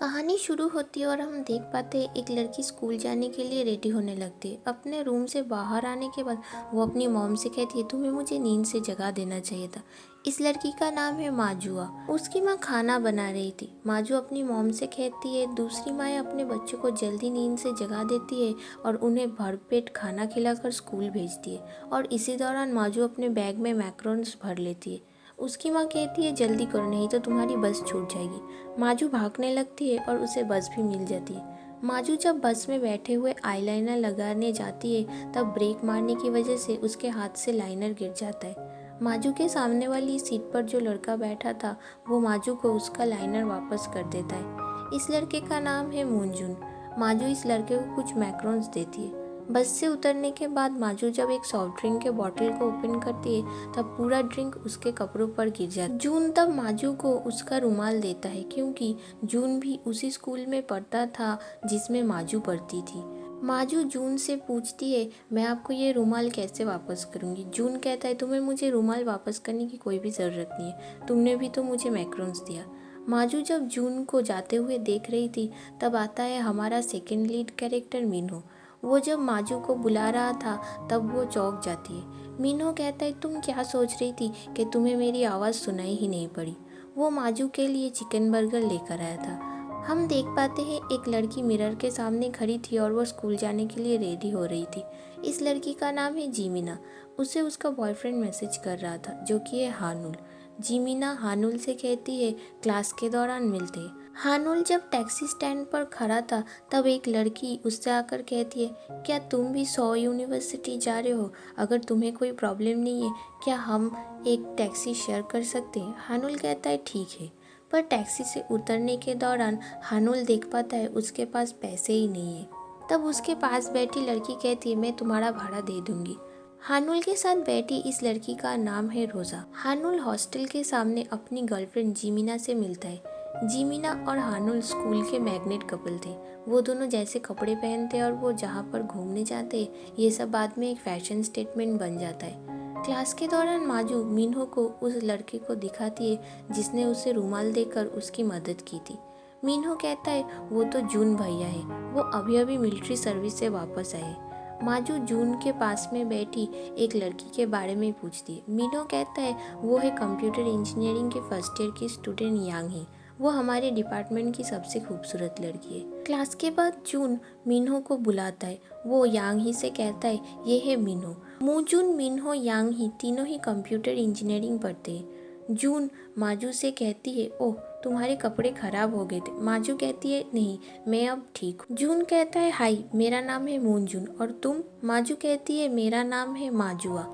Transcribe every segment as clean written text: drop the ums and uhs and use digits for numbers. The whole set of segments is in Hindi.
कहानी शुरू होती है और हम देख पाते हैं एक लड़की स्कूल जाने के लिए रेडी होने लगती है। अपने रूम से बाहर आने के बाद वो अपनी मॉम से कहती है, तुम्हें मुझे नींद से जगा देना चाहिए था। इस लड़की का नाम है माजुआ। उसकी माँ खाना बना रही थी। माजू अपनी मॉम से कहती है, दूसरी माँ अपने बच्चों को जल्दी नींद से जगा देती है और उन्हें भरपेट खाना खिलाकर स्कूल भेजती है। और इसी दौरान माजू अपने बैग में मैक्रोन्स भर लेती है। उसकी माँ कहती है, जल्दी करो नहीं तो तुम्हारी बस छूट जाएगी। माजू भागने लगती है और उसे बस भी मिल जाती है। माजू जब बस में बैठे हुए आईलाइनर लगाने जाती है तब ब्रेक मारने की वजह से उसके हाथ से लाइनर गिर जाता है। माजू के सामने वाली सीट पर जो लड़का बैठा था वो माजू को उसका लाइनर वापस कर देता है। इस लड़के का नाम है मूंजुन। माजू इस लड़के को कुछ मैक्रोन्स देती है। बस से उतरने के बाद माजू जब एक सॉफ्ट ड्रिंक के बॉटल को ओपन करती है तब पूरा ड्रिंक उसके कपड़ों पर गिर जाता है। जून तब माजू को उसका रुमाल देता है क्योंकि जून भी उसी स्कूल में पढ़ता था जिसमें माजू पढ़ती थी। माजू जून से पूछती है, मैं आपको ये रुमाल कैसे वापस करूँगी। जून कहता है, तुम्हें मुझे रुमाल वापस करने की कोई भी ज़रूरत नहीं है, तुमने भी तो मुझे मैक्रोन्स दिया। माजू जब जून को जाते हुए देख रही थी तब आता है हमारा सेकंड लीड कैरेक्टर मीनू। वो जब माजू को बुला रहा था तब वो चौंक जाती है। मीनू कहता है, तुम क्या सोच रही थी कि तुम्हें मेरी आवाज़ सुनाई ही नहीं पड़ी। वो माजू के लिए चिकन बर्गर लेकर आया था। हम देख पाते हैं एक लड़की मिरर के सामने खड़ी थी और वो स्कूल जाने के लिए रेडी हो रही थी। इस लड़की का नाम है जीमिना। उसे उसका बॉयफ्रेंड मैसेज कर रहा था जो कि है हानुल। जीमिना हानुल से कहती है, क्लास के दौरान मिलते हैं। हानुल जब टैक्सी स्टैंड पर खड़ा था तब एक लड़की उससे आकर कहती है, क्या तुम भी सौ यूनिवर्सिटी जा रहे हो? अगर तुम्हें कोई प्रॉब्लम नहीं है क्या हम एक टैक्सी शेयर कर सकते हैं? हानुल कहता है, ठीक है। पर टैक्सी से उतरने के दौरान हानुल देख पाता है उसके पास पैसे ही नहीं है। तब उसके पास बैठी लड़की कहती है, मैं तुम्हारा भाड़ा दे दूंगी। हानुल के साथ बैठी इस लड़की का नाम है रोज़ा। हानुल हॉस्टल के सामने अपनी गर्लफ्रेंड जीमिना से मिलता है। जीमिना और हानुल स्कूल के मैग्नेट कपल थे। वो दोनों जैसे कपड़े पहनते और वो जहाँ पर घूमने जाते ये सब बाद में एक फैशन स्टेटमेंट बन जाता है। क्लास के दौरान माजू मिन्हो को उस लड़के को दिखाती है जिसने उसे रुमाल देकर उसकी मदद की थी। मिन्हो कहता है, वो तो जून भैया है, वो अभी अभी मिलिट्री सर्विस से वापस आए। माजू जून के पास में बैठी एक लड़की के बारे में पूछती है। मीनो कहता है, वो है कंप्यूटर इंजीनियरिंग के फर्स्ट ईयर की स्टूडेंट यांग ही। वो हमारे डिपार्टमेंट की सबसे खूबसूरत लड़की है। क्लास के बाद जून मिन्हो को बुलाता है। वो यांग ही से कहता है, ये है मिन्हो। मूजून, मिन्हो, यांग ही तीनों ही कंप्यूटर इंजीनियरिंग पढ़ते हैं। जून माजू से कहती है, ओह तुम्हारे कपड़े खराब हो गए थे। माजू कहती है, नहीं मैं अब ठीक हूँ। जून कहता है, हाय मेरा नाम है मूनजून और तुम? माजू कहती है, मेरा नाम है माजुआ।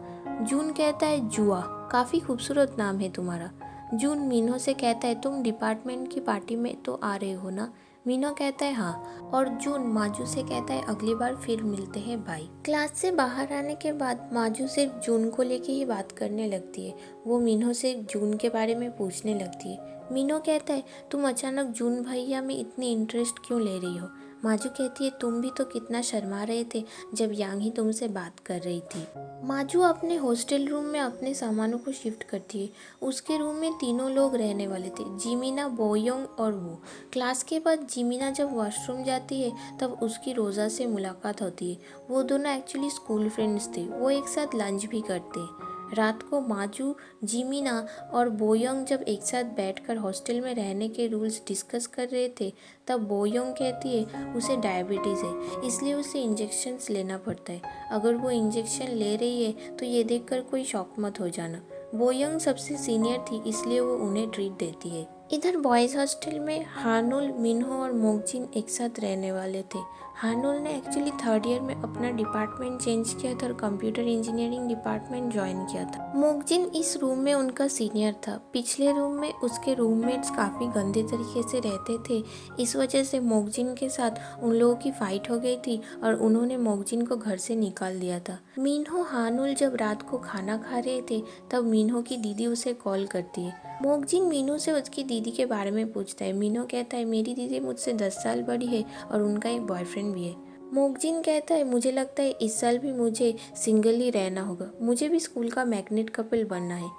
जून कहता है, जुआ, काफ़ी खूबसूरत नाम है तुम्हारा। जून मीनो से कहता है, तुम डिपार्टमेंट की पार्टी में तो आ रहे हो ना? मीनो कहता है, हाँ। और जून माजू से कहता है, अगली बार फिर मिलते हैं भाई। क्लास से बाहर आने के बाद माजू सिर्फ जून को लेके ही बात करने लगती है। वो मीनो से जून के बारे में पूछने लगती है। मीनो कहता है, तुम अचानक जून भैया में इतनी इंटरेस्ट क्यों ले रही हो? माजू कहती है, तुम भी तो कितना शर्मा रहे थे जब यांग ही तुमसे बात कर रही थी। माजू अपने हॉस्टल रूम में अपने सामानों को शिफ्ट करती है। उसके रूम में तीनों लोग रहने वाले थे, जिमिना, बोयोंग और वो। क्लास के बाद जिमिना जब वॉशरूम जाती है तब उसकी रोज़ा से मुलाकात होती है। वो दोनों एक्चुअली स्कूल फ्रेंड्स थे। वो एक साथ लंच भी करते हैं। रात को माजू, जिमिना और बोयोंग जब एक साथ बैठकर हॉस्टल में रहने के रूल्स डिस्कस कर रहे थे तब बोयोंग कहती है, उसे डायबिटीज़ है इसलिए उसे इंजेक्शन्स लेना पड़ता है। अगर वो इंजेक्शन ले रही है तो ये देखकर कोई शॉक मत हो जाना। बोयोंग सबसे सीनियर थी इसलिए वो उन्हें ट्रीट देती है। इधर बॉयज़ हॉस्टल में हानुल, मिन्हो और मोगजिन एक साथ रहने वाले थे। हानुल ने एक्चुअली थर्ड ईयर में अपना डिपार्टमेंट चेंज किया था और कंप्यूटर इंजीनियरिंग डिपार्टमेंट ज्वाइन किया था। मोगजिन इस रूम में उनका सीनियर था। पिछले रूम में उसके रूममेट्स काफ़ी गंदे तरीके से रहते थे। इस वजह से मोगजिन के साथ उन लोगों की फाइट हो गई थी और उन्होंने मोगजिन को घर से निकाल दिया था। मिन्हो हानुल जब रात को खाना खा रहे थे तब मिन्हो की दीदी उसे कॉल करती है। मोगजिन मीनू से उसकी दीदी के बारे में पूछता है। मीनू कहता है, मेरी दीदी मुझसे 10 साल बड़ी है और उनका एक बॉयफ्रेंड भी है। मोकजिन कहता है मुझे लगता है इस साल भी मुझे सिंगल ही रहना होगा, मुझे भी स्कूल का मैग्नेट कपल बनना है।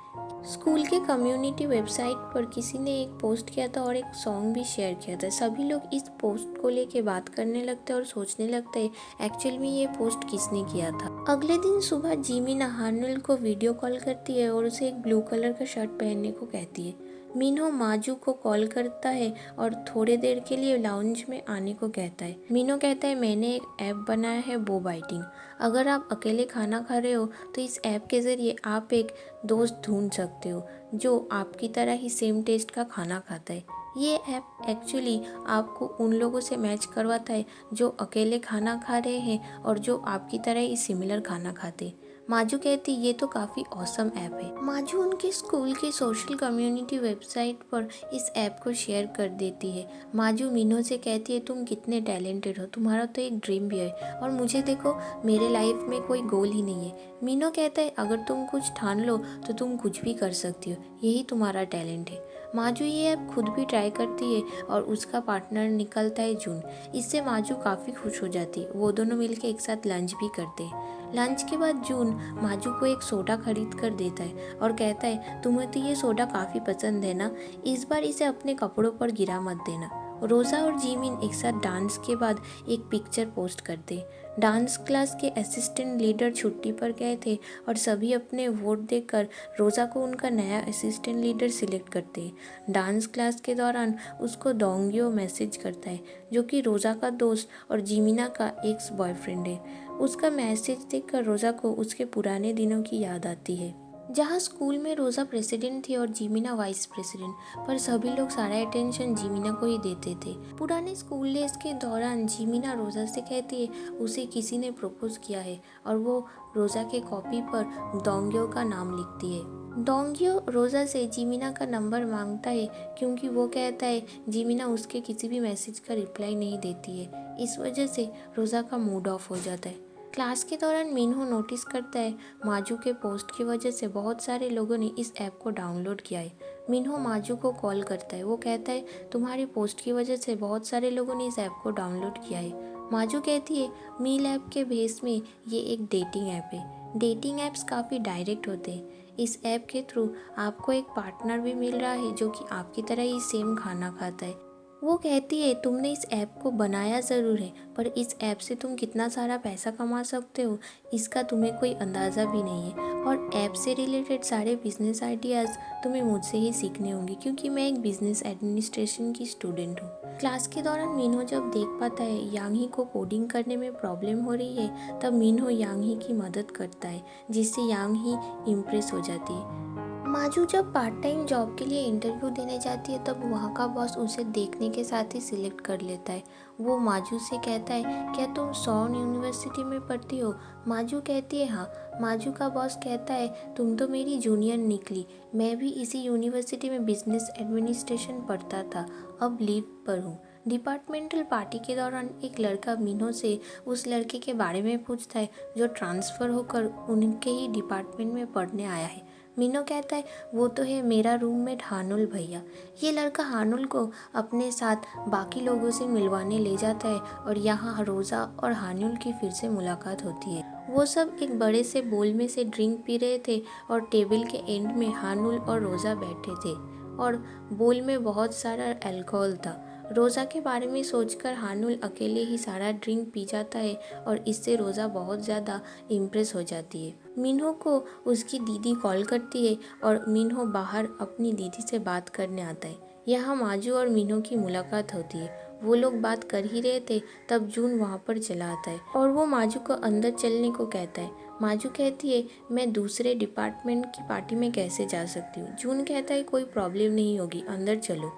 स्कूल के कम्युनिटी वेबसाइट पर किसी ने एक पोस्ट किया था और एक सॉन्ग भी शेयर किया था। सभी लोग इस पोस्ट को लेके बात करने लगते हैं और सोचने लगते हैं एक्चुअल में ये पोस्ट किसने किया था। अगले दिन सुबह जिमिना हार्नल को वीडियो कॉल करती है और उसे एक ब्लू कलर का शर्ट पहनने को कहती है। मिन्हो माजू को कॉल करता है और थोड़े देर के लिए लाउंज में आने को कहता है। मिन्हो कहता है मैंने एक ऐप बनाया है बो बाइटिंग। अगर आप अकेले खाना खा रहे हो तो इस ऐप के ज़रिए आप एक दोस्त ढूंढ सकते हो जो आपकी तरह ही सेम टेस्ट का खाना खाता है। ये ऐप एक्चुअली आपको उन लोगों से मैच करवाता है जो अकेले खाना खा रहे हैं और जो आपकी तरह ही सिमिलर खाना खाते हैं। माजू कहती ये तो काफ़ी ऑसम ऐप है। माजू उनके स्कूल की सोशल कम्युनिटी वेबसाइट पर इस ऐप को शेयर कर देती है। माजू मिन्हो से कहती है तुम कितने टैलेंटेड हो, तुम्हारा तो एक ड्रीम भी है और मुझे देखो मेरे लाइफ में कोई गोल ही नहीं है। मिन्हो कहता है अगर तुम कुछ ठान लो तो तुम कुछ भी कर सकती हो, यही तुम्हारा टैलेंट है। माजू ये ऐप खुद भी ट्राई करती है और उसका पार्टनर निकलता है जून। इससे माजू काफ़ी खुश हो जाती है। वो दोनों मिलकर एक साथ लंच भी करते हैं। लंच के बाद जून माजू को एक सोडा खरीद कर देता है और कहता है तुम्हें तो ये सोडा काफ़ी पसंद है ना, इस बार इसे अपने कपड़ों पर गिरा मत देना। रोज़ा और जीमिन एक साथ डांस के बाद एक पिक्चर पोस्ट करते। डांस क्लास के असिस्टेंट लीडर छुट्टी पर गए थे और सभी अपने वोट देकर रोज़ा को उनका नया असिस्टेंट लीडर सिलेक्ट करते। डांस क्लास के दौरान उसको दोंग्यो मैसेज करता है जो कि रोज़ा का दोस्त और जीमिना का एक्स बॉयफ्रेंड है। उसका मैसेज देखकर रोज़ा को उसके पुराने दिनों की याद आती है जहाँ स्कूल में रोज़ा प्रेसिडेंट थी और जीमिना वाइस प्रेसिडेंट, पर सभी लोग सारा अटेंशन जीमिना को ही देते थे। पुराने स्कूल डेज के दौरान जीमिना रोज़ा से कहती है उसे किसी ने प्रपोज किया है और वो रोज़ा के कॉपी पर दोंग्यो का नाम लिखती है। दोंग्यो रोज़ा से जीमिना का नंबर मांगता है क्योंकि वो कहता है जीमिना उसके किसी भी मैसेज का रिप्लाई नहीं देती है। इस वजह से रोज़ा का मूड ऑफ हो जाता है। क्लास के दौरान मिन्हो नोटिस करता है माजू के पोस्ट की वजह से बहुत सारे लोगों ने इस ऐप को डाउनलोड किया है। मिन्हो माजू को कॉल करता है। वो कहता है तुम्हारी पोस्ट की वजह से बहुत सारे लोगों ने इस ऐप को डाउनलोड किया है। माजू कहती है मील ऐप के बेस में ये एक डेटिंग ऐप है। डेटिंग ऐप्स काफ़ी डायरेक्ट होते हैं। इस ऐप के थ्रू आपको एक पार्टनर भी मिल रहा है जो कि आपकी तरह ही सेम खाना खाता है। वो कहती है तुमने इस ऐप को बनाया ज़रूर है पर इस ऐप से तुम कितना सारा पैसा कमा सकते हो इसका तुम्हें कोई अंदाज़ा भी नहीं है और ऐप से रिलेटेड सारे बिजनेस आइडियाज़ तुम्हें मुझसे ही सीखने होंगे क्योंकि मैं एक बिजनेस एडमिनिस्ट्रेशन की स्टूडेंट हूँ। क्लास के दौरान मिन्हो जब देख पाता है यांग ही को कोडिंग करने में प्रॉब्लम हो रही है तब मिन्हो यांग ही की मदद करता है जिससे यांग ही इम्प्रेस हो जाती है। माजू जब पार्ट टाइम जॉब के लिए इंटरव्यू देने जाती है तब वहाँ का बॉस उसे देखने के साथ ही सिलेक्ट कर लेता है। वो माजू से कहता है क्या तुम सॉर्न यूनिवर्सिटी में पढ़ती हो? माजू कहती है हाँ। माजू का बॉस कहता है तुम तो मेरी जूनियर निकली, मैं भी इसी यूनिवर्सिटी में बिजनेस एडमिनिस्ट्रेशन पढ़ता था, अब लीव पर हूँ। डिपार्टमेंटल पार्टी के दौरान एक लड़का मिन्हो से उस लड़के के बारे में पूछता है जो ट्रांसफ़र होकर उनके ही डिपार्टमेंट में पढ़ने आया है। मिन्हो कहता है वो तो है मेरा रूममेट हार्नुल भैया। ये लड़का हार्नुल को अपने साथ बाकी लोगों से मिलवाने ले जाता है और यहाँ रोज़ा और हार्नुल की फिर से मुलाकात होती है। वो सब एक बड़े से बोल में से ड्रिंक पी रहे थे और टेबल के एंड में हार्नुल और रोज़ा बैठे थे और बोल में बहुत सारा अल्कोहल था। रोज़ा के बारे में सोचकर हार्नुल अकेले ही सारा ड्रिंक पी जाता है और इससे रोज़ा बहुत ज़्यादा इम्प्रेस हो जाती है। मिन्हो को उसकी दीदी कॉल करती है और मिन्हो बाहर अपनी दीदी से बात करने आता है। यहाँ माजू और मिन्हो की मुलाकात होती है। वो लोग बात कर ही रहे थे तब जून वहाँ पर चला आता है और वो माजू को अंदर चलने को कहता है। माजू कहती है मैं दूसरे डिपार्टमेंट की पार्टी में कैसे जा सकती हूँ? जून कहता है कोई प्रॉब्लम नहीं होगी, अंदर चलो।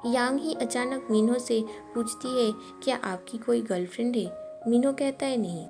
यांग ही अचानक मिन्हो से पूछती है क्या आपकी कोई गर्लफ्रेंड है? मिन्हो कहता है नहीं।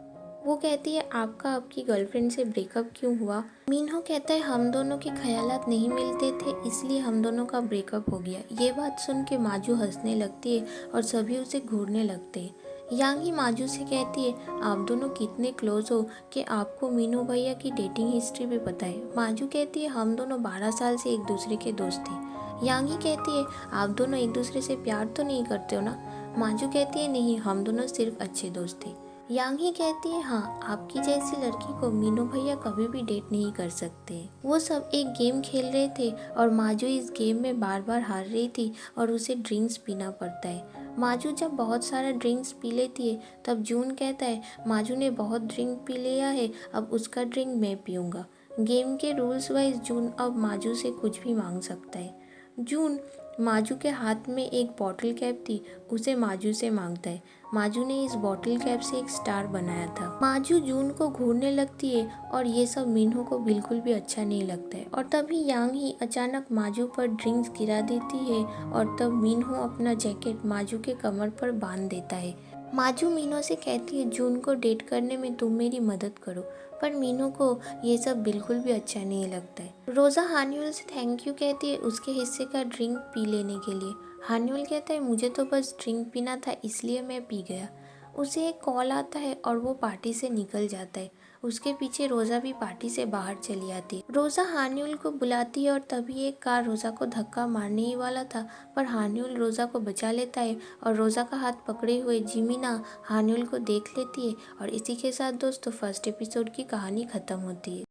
वो कहती है आपका आपकी गर्लफ्रेंड से ब्रेकअप क्यों हुआ? मिन्हो कहता है हम दोनों के ख्यालात नहीं मिलते थे इसलिए हम दोनों का ब्रेकअप हो गया। ये बात सुन के माजू हंसने लगती है और सभी उसे घूरने लगते हैं। यांग ही माजू से कहती है आप दोनों कितने क्लोज हो कि आपको मिन्हो भैया की डेटिंग हिस्ट्री भी पता है। माजू कहती है हम दोनों 12 साल से एक दूसरे के दोस्त थे। यांग ही कहती है आप दोनों एक दूसरे से प्यार तो नहीं करते हो ना? माजू कहती है नहीं, हम दोनों सिर्फ अच्छे दोस्त थे। यांग ही कहती है, हाँ, आपकी जैसी लड़की को मीनू भैया कभी भी डेट नहीं कर सकते। वो सब एक गेम खेल रहे थे और माजू इस गेम में बार बार हार रही थी और उसे ड्रिंक्स पीना पड़ता है। माजू जब बहुत सारा ड्रिंक्स पी लेती है तब जून कहता है, माजू ने बहुत ड्रिंक पी लिया है, अब उसका ड्रिंक मैं पीऊँगा। गेम के रूल्स वाइज जून अब माजू से कुछ भी मांग सकता है। जून माजू के हाथ में एक बॉटल कैप थी, उसे माजू से मांगता है। माजू ने इस बॉटल कैप से एक स्टार बनाया था। माजू जून को घूरने लगती है और ये सब मिन्हो को बिल्कुल भी अच्छा नहीं लगता है। और तभी यांग ही अचानक माजू पर ड्रिंक्स गिरा देती है और तब मिन्हो अपना जैकेट माजू के कमर पर बांध देता है। माजू मीनू से कहती है, जून को डेट करने में तुम मेरी मदद करो, पर मीनू को ये सब बिल्कुल भी अच्छा नहीं लगता है। रोज़ा हान्युल से थैंक यू कहती है उसके हिस्से का ड्रिंक पी लेने के लिए। हान्युल कहता है, मुझे तो बस ड्रिंक पीना था इसलिए मैं पी गया। उसे एक कॉल आता है और वो पार्टी से निकल जाता है। उसके पीछे रोज़ा भी पार्टी से बाहर चली आती है। रोज़ा हान्युल को बुलाती है और तभी एक कार रोज़ा को धक्का मारने ही वाला था, पर हान्युल रोज़ा को बचा लेता है और रोज़ा का हाथ पकड़े हुए जिमिना हान्युल को देख लेती है। और इसी के साथ दोस्तों फर्स्ट एपिसोड की कहानी ख़त्म होती है।